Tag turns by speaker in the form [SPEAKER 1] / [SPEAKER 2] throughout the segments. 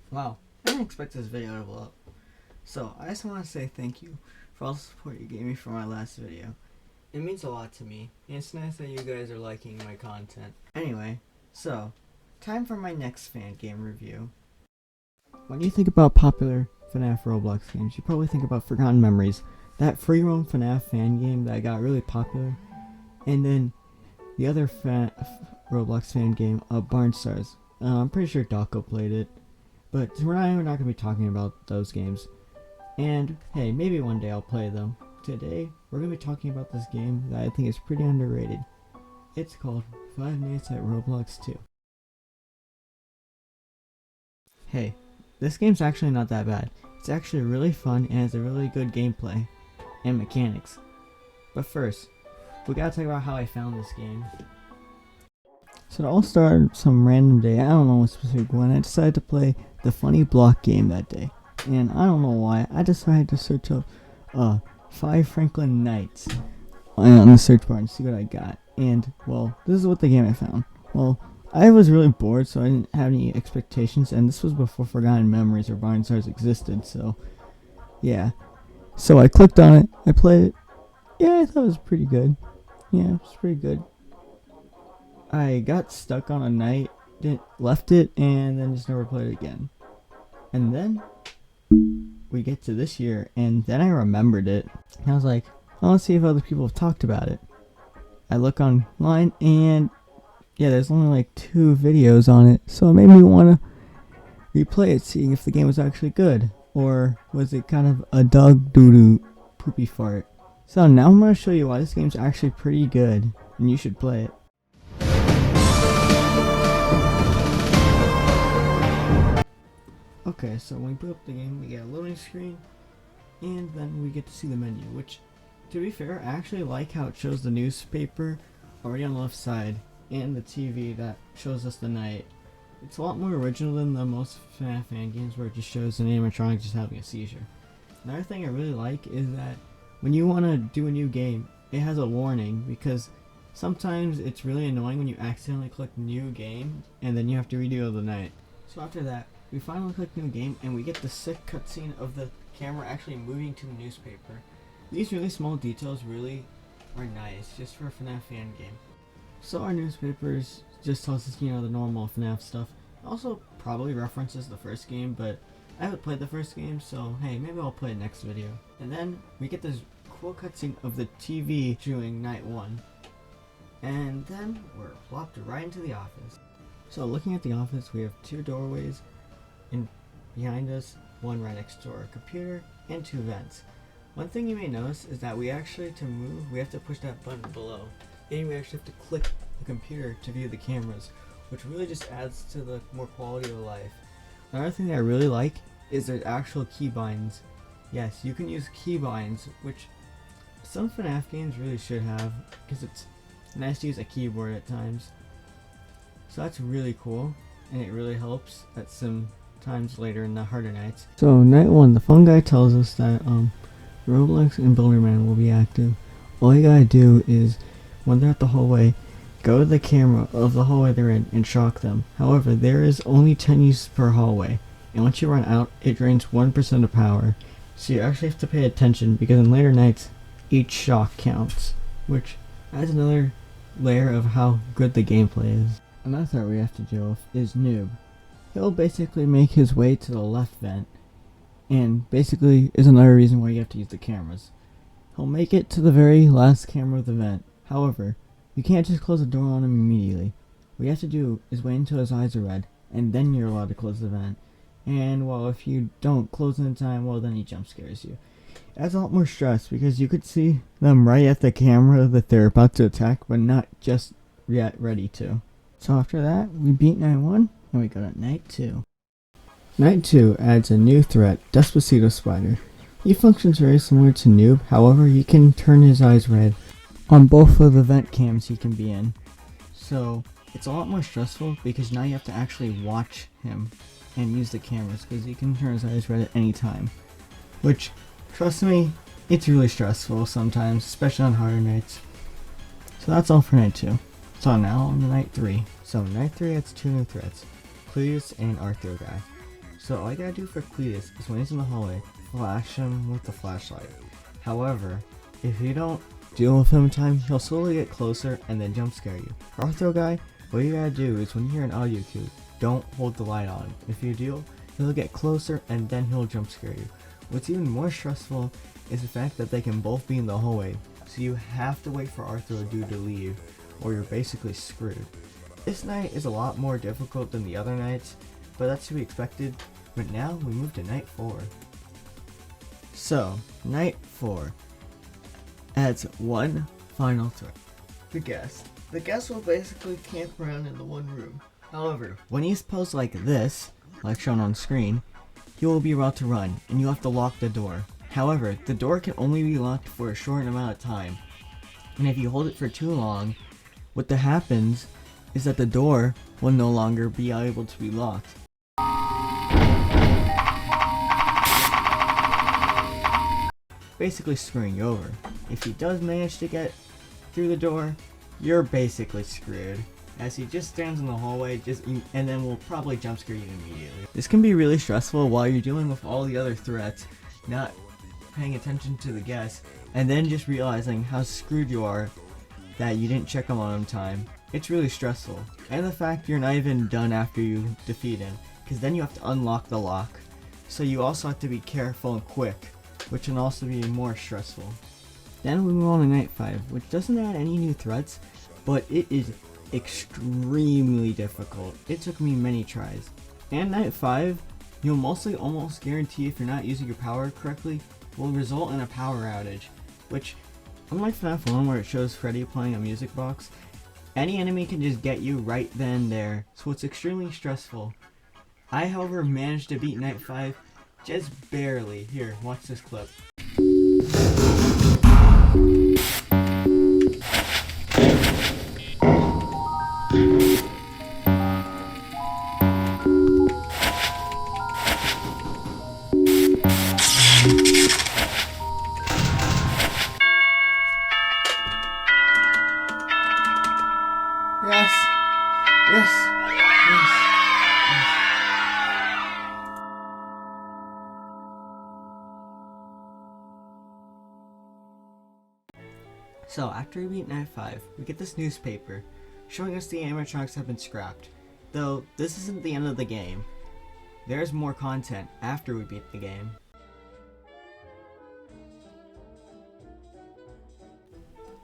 [SPEAKER 1] Wow, I didn't expect this video to blow up. So, I just want to say thank you for all the support you gave me for my last video. It means a lot to me, and it's nice that you guys are liking my content. Anyway, so, time for my next fan game review. When you think about popular FNAF Roblox games, you probably think about Forgotten Memories, that free roam FNAF fan game that got really popular, and then the other Roblox fan game, Barn Stars. I'm pretty sure Dawko played it, but we're not going to be talking about those games. And hey, maybe one day I'll play them. Today, we're going to be talking about this game that I think is pretty underrated. It's called 5 Nights at Roblox 2. Hey, this game's actually not that bad. It's actually really fun and has a really good gameplay and mechanics. But first, we gotta talk about how I found this game. So it all started some random day, I don't know what specific when, I decided to play the funny block game that day. And I don't know why, I decided to search up 5 Franklin Nights on the search bar and see what I got. And, well, this is what the game I found. Well, I was really bored, so I didn't have any expectations, and this was before Forgotten Memories or Barn Stars existed, so, yeah. So I clicked on it, I played it, yeah, I thought it was pretty good. Yeah, it was pretty good. I got stuck on a night, left it, and then just never played it again. And then we get to this year, and then I remembered it. And I was like, I want to see if other people have talked about it. I look online, and yeah, there's only like 2 videos on it, so it made me want to replay it, seeing if the game was actually good, or was it kind of a dog doo-doo poopy fart. So now I'm going to show you why this game's actually pretty good, and you should play it. Okay, so when we put up the game, we get a loading screen, and then we get to see the menu, which, to be fair, I actually like how it shows the newspaper already on the left side, and the TV that shows us the night. It's a lot more original than the most FNAF fan games where it just shows an animatronic just having a seizure. Another thing I really like is that when you want to do a new game, it has a warning, because sometimes it's really annoying when you accidentally click new game and then you have to redo the night. So after that, we finally click new game and we get the sick cutscene of the camera actually moving to the newspaper. These really small details really are nice just for a FNAF fan game. So our newspapers just tells us, the normal FNAF stuff. Also probably references the first game, but I haven't played the first game, so hey, maybe I'll play it next video. And then we get this cool cutscene of the TV doing night 1. And then we're plopped right into the office. So looking at the office, we have 2 doorways behind us, 1 right next to our computer, and 2 vents. One thing you may notice is that to move, we have to push that button below. And we actually have to click the computer to view the cameras, which really just adds to the more quality of life. Another thing that I really like is there's actual keybinds. Yes, you can use keybinds, which some FNAF games really should have, because it's nice to use a keyboard at times. So that's really cool, and it really helps at some times later in the harder nights. So night 1, the phone guy tells us that Roblox and Builderman will be active. All you gotta do is, when they're at the hallway, go to the camera of the hallway they're in and shock them. However, there is only 10 uses per hallway, and once you run out, it drains 1% of power. So you actually have to pay attention, because in later nights, each shock counts, which adds another layer of how good the gameplay is. Another threat we have to deal with is Noob. He'll basically make his way to the left vent, and basically is another reason why you have to use the cameras. He'll make it to the very last camera of the vent. However, you can't just close the door on him immediately. What you have to do is wait until his eyes are red, and then you're allowed to close the vent. And well, if you don't close in time, well then he jump scares you. It adds a lot more stress, because you could see them right at the camera that they're about to attack, but not just yet ready to. So after that, we beat night 1, and we go to night 2. Night 2 adds a new threat, Despacito Spider. He functions very similar to Noob, however he can turn his eyes red on both of the vent cams he can be in. So it's a lot more stressful, because now you have to actually watch him and use the cameras, because he can turn his eyes red at any time. Which, trust me, it's really stressful sometimes, especially on harder nights. So that's all for night 2. So now on to night 3. So night 3 has 2 new threats, Cletus and Arthur guy. So all you gotta do for Cletus is when he's in the hallway, flash him with the flashlight. However, if you don't deal with him in time, he'll slowly get closer and then jump scare you. For Arthro guy, what you gotta do is when you hear an audio cue, don't hold the light on. If you do, he'll get closer and then he'll jump scare you. What's even more stressful is the fact that they can both be in the hallway, so you have to wait for Arthro dude to leave, or you're basically screwed. This night is a lot more difficult than the other nights, but that's to be expected. But now we move to night 4. So, night 4 adds one final threat. The guest. The guest will basically camp around in the one room. However, when he's posed like this, like shown on screen, he will be about to run, and you have to lock the door. However, the door can only be locked for a short amount of time, and if you hold it for too long, what happens is that the door will no longer be able to be locked. Basically screwing you over. If he does manage to get through the door, you're basically screwed, as he just stands in the hallway and then will probably jump scare you immediately. This can be really stressful while you're dealing with all the other threats, not paying attention to the guests, and then just realizing how screwed you are that you didn't check him on time. It's really stressful. And the fact you're not even done after you defeat him, because then you have to unlock the lock. So you also have to be careful and quick, which can also be more stressful. Then we move on to night 5, which doesn't add any new threats, but it is extremely difficult. It took me many tries. And night 5, you'll mostly almost guarantee, if you're not using your power correctly, will result in a power outage, which, unlike FNAF 1 where it shows Freddy playing a music box, any enemy can just get you right then and there, so it's extremely stressful. I, however, managed to beat night 5 just barely. Here, watch this clip. Yes. Yes. Yes. So after we beat night 5, we get this newspaper showing us the animatronics have been scrapped. Though this isn't the end of the game. There's more content after we beat the game.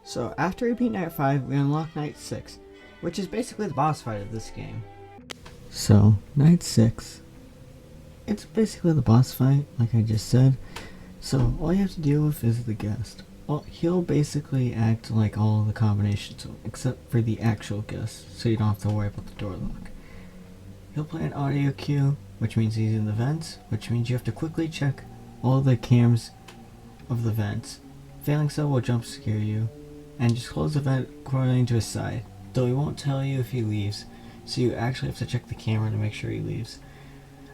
[SPEAKER 1] So after we beat night 5, we unlock night 6, which is basically the boss fight of this game. So night 6, it's basically the boss fight, like I just said. So all you have to deal with is the guest. Well, he'll basically act like all of the combinations, except for the actual guest, so you don't have to worry about the door lock. He'll play an audio cue, which means he's in the vents, which means you have to quickly check all the cams of the vents. Failing so will jump scare you, and just close the vent according to his side, though he won't tell you if he leaves, so you actually have to check the camera to make sure he leaves.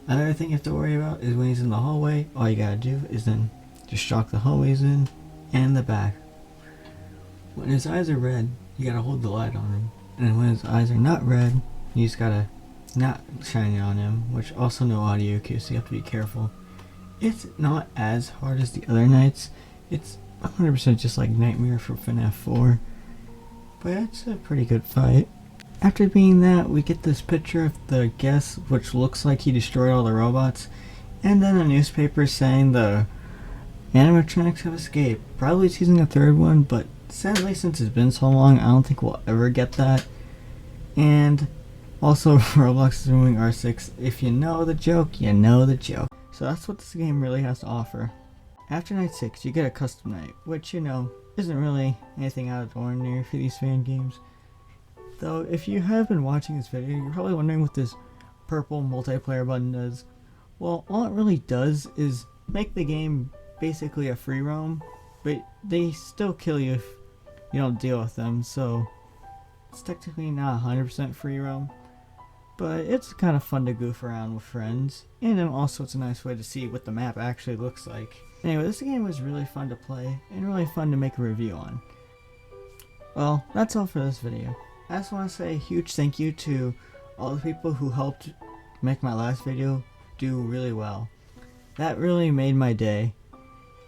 [SPEAKER 1] Another thing you have to worry about is when he's in the hallway, all you gotta do is then just shock the hallways in, and the back. When his eyes are red, you gotta hold the light on him, and when his eyes are not red, you just gotta not shine it on him, which also no audio cue, so you have to be careful. It's not as hard as the other nights. It's 100% just like Nightmare for FNAF 4, but it's a pretty good fight. After being that, we get this picture of the guest, which looks like he destroyed all the robots, and then a newspaper saying the animatronics have escaped, probably teasing a third one, but sadly since it's been so long, I don't think we'll ever get that. And also Roblox is removing R6. If you know the joke, you know the joke. So that's what this game really has to offer. After night 6, you get a custom night, which, you know, isn't really anything out of the ordinary for these fan games. Though, if you have been watching this video, you're probably wondering what this purple multiplayer button does. Well, all it really does is make the game basically a free roam, but they still kill you if you don't deal with them, so it's technically not 100% free roam, but it's kind of fun to goof around with friends, and then also it's a nice way to see what the map actually looks like. Anyway, this game was really fun to play, and really fun to make a review on. Well, that's all for this video. I just want to say a huge thank you to all the people who helped make my last video do really well. That really made my day.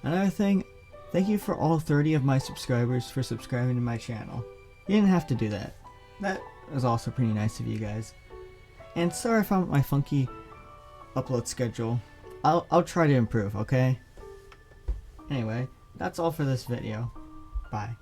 [SPEAKER 1] Another thing, thank you for all 30 of my subscribers for subscribing to my channel. You didn't have to do that. That was also pretty nice of you guys. And sorry if I'm my funky upload schedule. I'll try to improve, okay? Anyway, that's all for this video. Bye.